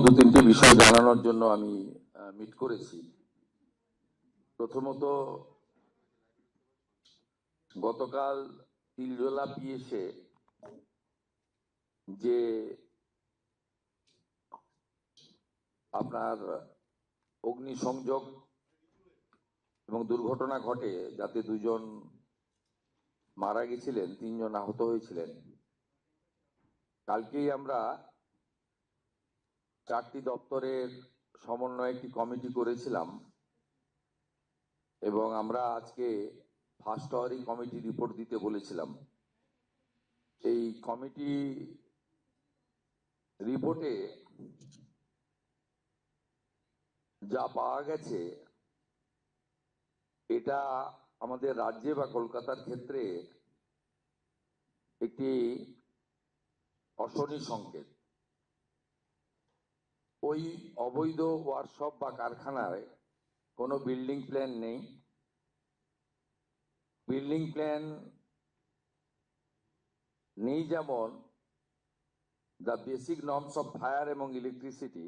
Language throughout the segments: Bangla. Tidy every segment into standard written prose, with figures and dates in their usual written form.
দু তিনটি বিষয় জানানোর জন্য আমি মিট করেছি। প্রথমত, গতকাল তিলজলা পিএসে যে আপনার অগ্নিসংযোগ এবং দুর্ঘটনা ঘটে, যাতে দুজন মারা গেছিলেন, 3 জন আহত হয়েছিলেন। কালকেই আমরা 4টি দপ্তরের সমন্বয়ে একটি কমিটি করেছিলাম এবং আমরা আজকে ফার্স্ট আওয়ারই কমিটি রিপোর্ট দিতে বলেছিলাম। এই কমিটি রিপোর্টে যা পাওয়া গেছে, এটা আমাদের রাজ্যে বা কলকাতার ক্ষেত্রে একটি অশনি সংকেত। ওই অবৈধ ওয়ার্কশপ বা কারখানায় কোনো বিল্ডিং প্ল্যান নেই। বিল্ডিং প্ল্যান নেই যেমন the basic norms of fire এবং ইলেকট্রিসিটি,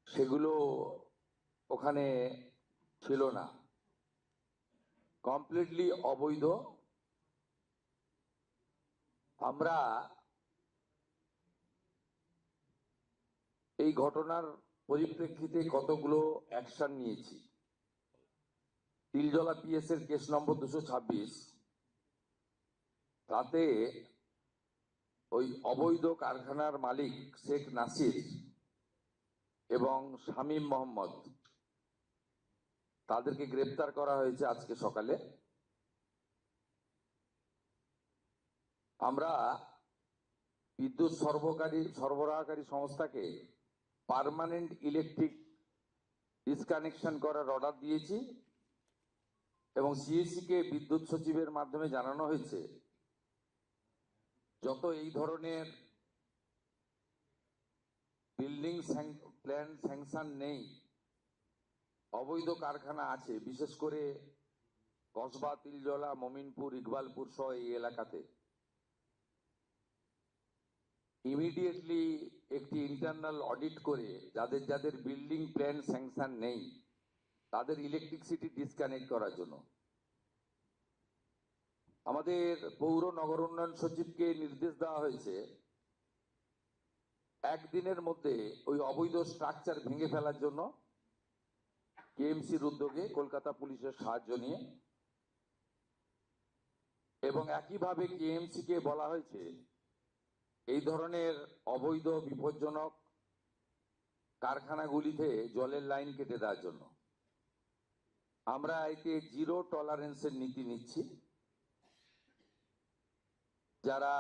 সেগুলো ওখানে ছিল না, কমপ্লিটলি অবৈধ। আমরা এই ঘটনার পরিপ্রেক্ষিতে কতগুলো অ্যাকশন নিয়েছি। তিলজলা পিএস এর কেস নম্বর 226, তাতে ওই অবৈধ কারখানার মালিক শেখ নাসির এবং শামীম মোহাম্মদ, তাদেরকে গ্রেপ্তার করা হয়েছে আজকে সকালে। আমরা বিদ্যুৎ সরবরাহকারী সংস্থাকে পার্মানেন্ট ইলেকট্রিক ডিসকানেকশন করার অর্ডার দিয়েছি এবং সিএসসি কে বিদ্যুৎ সচিবের মাধ্যমে জানানো হয়েছে, যত এই ধরনের বিল্ডিং প্ল্যান স্যাংশন নেই, অবৈধ কারখানা আছে, বিশেষ করে কসবা, তিলজলা, মমিনপুর, ইকবালপুর সহ এই এলাকাতে, ইমিডিয়েটলি একটি ইন্টারনাল অডিট করে যাদের যাদের বিল্ডিং প্ল্যান স্যাংশন নেই তাদের ইলেকট্রিসিটি ডিসকানেক্ট করার জন্য আমাদের পৌর নগর উন্নয়ন সচিবকে নির্দেশ দেওয়া হয়েছে একদিনের মধ্যে ওই অবৈধ স্ট্রাকচার ভেঙে ফেলার জন্য, কেএমসির উদ্যোগে, কলকাতা পুলিশের সাহায্য নিয়ে। এবং একইভাবে কেএমসি কে বলা হয়েছে এই ধরনের অবৈধ বিপজ্জনক কারখানাগুলিতে জলের লাইন কেটে দেওয়ার জন্য। আমরা এতে জিরো টলারেন্সের নীতি নিচ্ছি। যারা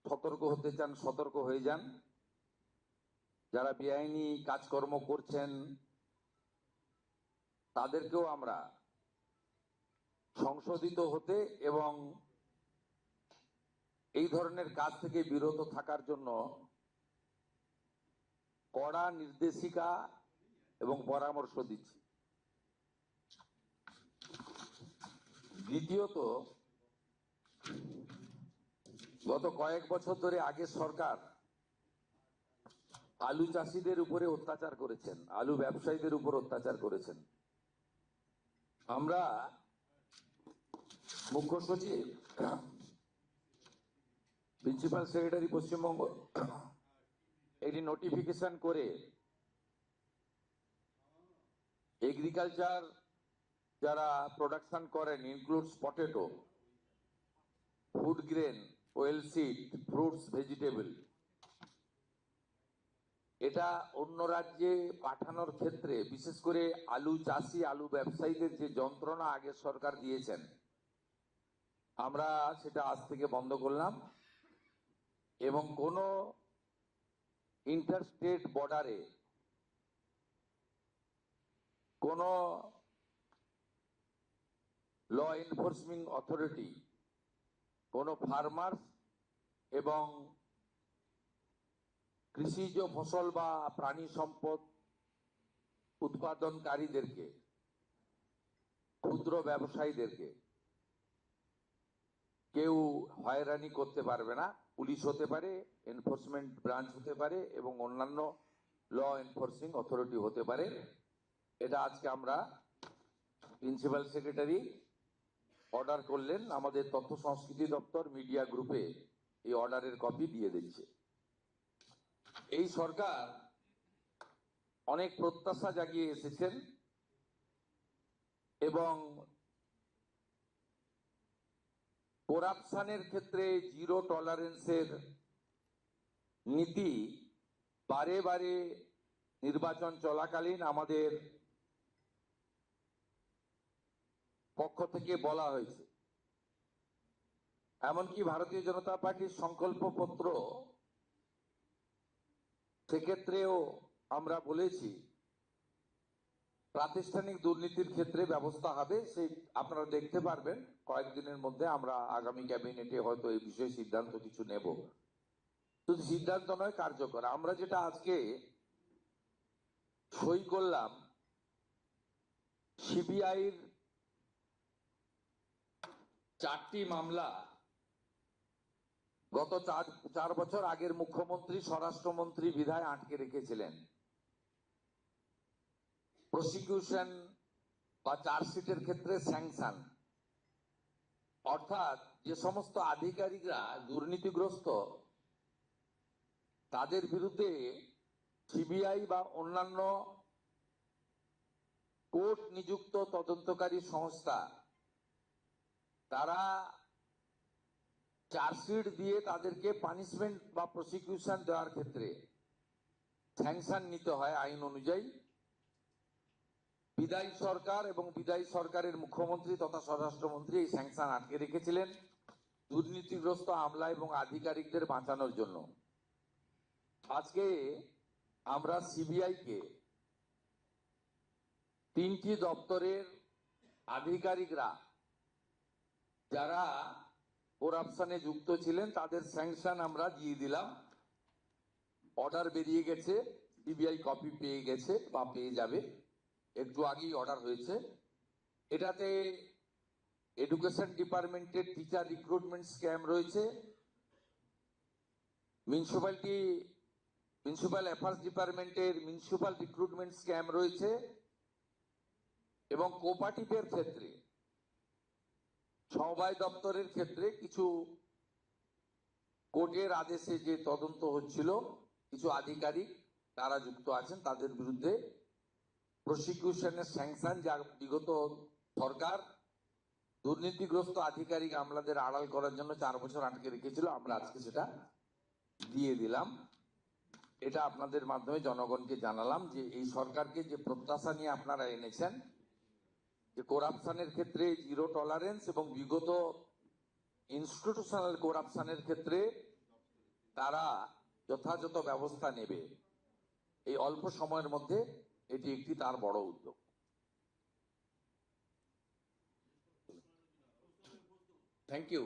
সতর্ক হতে চান সতর্ক হয়ে যান, যারা বেআইনি কাজকর্ম করছেন তাদেরকেও আমরা সংশোধিত হতে এবং এই ধরনের কাজ থেকে বিরত থাকার জন্য কড়া নির্দেশিকা এবং পরামর্শ দিচ্ছি। দ্বিতীয়ত, গত কয়েক বছর ধরে আগের সরকার আলু চাষিদের উপরে অত্যাচার করেছেন, আলু ব্যবসায়ীদের উপর অত্যাচার করেছেন। আমরা মুখ্য সচিব, প্রিন্সিপাল সেক্রেটারি পশ্চিমবঙ্গ একটি নোটিফিকেশন করে এগ্রিকালচার যারা প্রোডাকশন করেন, includes potato, food grain, well seed, fruits, vegetable, এটা অন্য রাজ্যে পাঠানোর ক্ষেত্রে, বিশেষ করে আলু চাষি, আলু ব্যবসায়ীদের যে যন্ত্রণা আগে সরকার দিয়েছেন, আমরা সেটা আজ থেকে বন্ধ করলাম এবং কোনো ইন্টারস্টেট বর্ডারে কোনো ল এনফোর্সিং অথরিটি কোনো ফার্মার্স এবং কৃষিজ ফসল বা প্রাণী সম্পদ উৎপাদনকারীদেরকে, ক্ষুদ্র ব্যবসায়ীদেরকে কেউ হয়রানি করতে পারবে না। পুলিশ হতে পারে, এনফোর্সমেন্ট ব্রাঞ্চ হতে পারে এবং অন্যান্য ল এনফোর্সিং অথরিটি হতে পারে। এটা আজকে আমরা প্রিন্সিপাল সেক্রেটারি অর্ডার করলেন, আমাদের তথ্য সংস্কৃতি দপ্তর মিডিয়া গ্রুপে এই অর্ডারের কপি দিয়ে দিচ্ছে। এই সরকার অনেক প্রত্যাশা জাগিয়ে এসেছেন এবং করাপশনের ক্ষেত্রে জিরো টলারেন্সের নীতি বারে বারে নির্বাচন চলাকালীন আমাদের পক্ষ থেকে বলা হয়েছে। এমনকি ভারতীয় জনতা পার্টির সংকল্পপত্র সেক্ষেত্রেও আমরা বলেছি প্রাতিষ্ঠানিক দুর্নীতির ক্ষেত্রে ব্যবস্থা হবে। সেই আপনারা দেখতে পারবেন কয়েকদিনের মধ্যে আমরা আগামী ক্যাবিনেটে হয়তো এই বিষয়ে সিদ্ধান্ত কিছু নেব। শুধু সিদ্ধান্ত নয়, কার্যকর। আমরা যেটা আজকে সই করলাম, সিবিআইর 4টি মামলা গত চার বছর আগের মুখ্যমন্ত্রী, স্বরাষ্ট্রমন্ত্রী বিধায় আটকে রেখেছিলেন। প্রসিকিউশন বা চার্জশিটের ক্ষেত্রে স্যাংশন, অর্থাৎ যে সমস্ত আধিকারিকরা দুর্নীতিগ্রস্ত তাদের বিরুদ্ধে সিবিআই বা অন্যান্য কোর্ট নিযুক্ত তদন্তকারী সংস্থা তারা চার্জশিট দিয়ে তাদেরকে পানিশমেন্ট বা প্রসিকিউশন দেওয়ার ক্ষেত্রে স্যাংশন নিতে হয় আইন অনুযায়ী। বিদায়ী সরকার এবং বিদায়ী সরকারের মুখ্যমন্ত্রী তথা স্বরাষ্ট্রমন্ত্রী এই স্যাংশন আটকে রেখেছিলেন দুর্নীতিগ্রস্ত আমলা এবং আধিকারিকদের বাঁচানোর জন্য। আজকে আমরা সিবিআইকে 3টি দপ্তরের আধিকারিকরা যারা করাপশনে যুক্ত ছিলেন তাদের স্যাংশন আমরা দিয়ে দিলাম। অর্ডার বেরিয়ে গেছে, সিবিআই কপি পেয়ে গেছে বা পেয়ে যাবে, একটু আগেই অর্ডার হয়েছে। এটাতে এডুকেশন ডিপার্টমেন্টের টিচার রিক্রুটমেন্ট স্ক্যাম রয়েছে, মিউনিসিপ্যাল অ্যাফেয়ার্স ডিপার্টমেন্টের মিউনিসিপ্যাল রিক্রুটমেন্ট স্ক্যাম রয়েছে এবং কোঅপারেটিভের ক্ষেত্রে সমবায় দপ্তরের ক্ষেত্রে কিছু কোর্টের আদেশে যে তদন্ত হচ্ছিল কিছু আধিকারিক তারা যুক্ত আছেন, তাদের বিরুদ্ধে প্রসিকিউশনের স্যাংশন যা বিগত সরকার দুর্নীতিগ্রস্ত আধিকারিক আমলাদের আড়াল করার জন্য 4 বছর আটকে রেখেছিল, আমরা আজকে সেটা দিয়ে দিলাম। এটা আপনাদের মাধ্যমে জনগণকে জানালাম যে এই সরকারকে যে প্রত্যাশা নিয়ে আপনারা এনেছেন যে করাপশনের ক্ষেত্রে জিরো টলারেন্স এবং বিগত ইনস্টিটিউশনাল করাপশনের ক্ষেত্রে তারা যথাযথ ব্যবস্থা নেবে। এই অল্প সময়ের মধ্যে এটি একটি তার বড় উদ্যোগ। Thank you.